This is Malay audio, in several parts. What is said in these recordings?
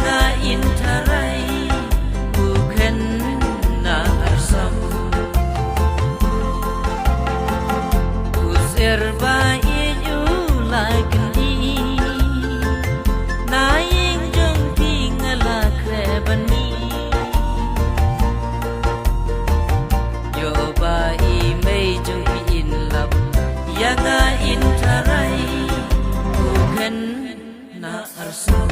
nga intaray bukan na arsam usir ba iyu lagni naing jeng tingala krebani yo ba i mei jeng in lap ya nga intaray bukan na arsam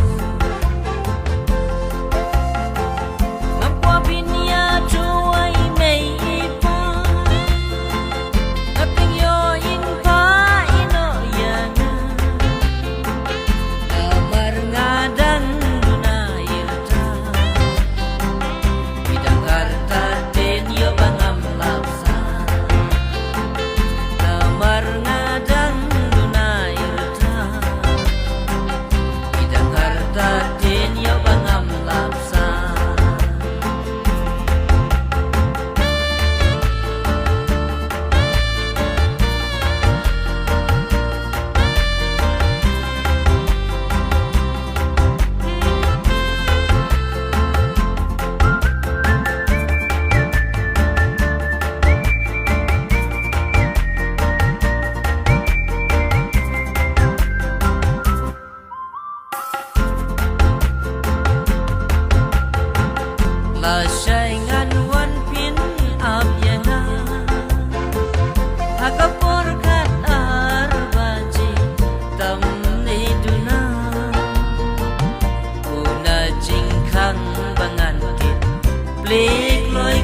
la saingan wan pin ab yana hakapor kat arbaji tam ni duna una jingkhang bangan kit plik loi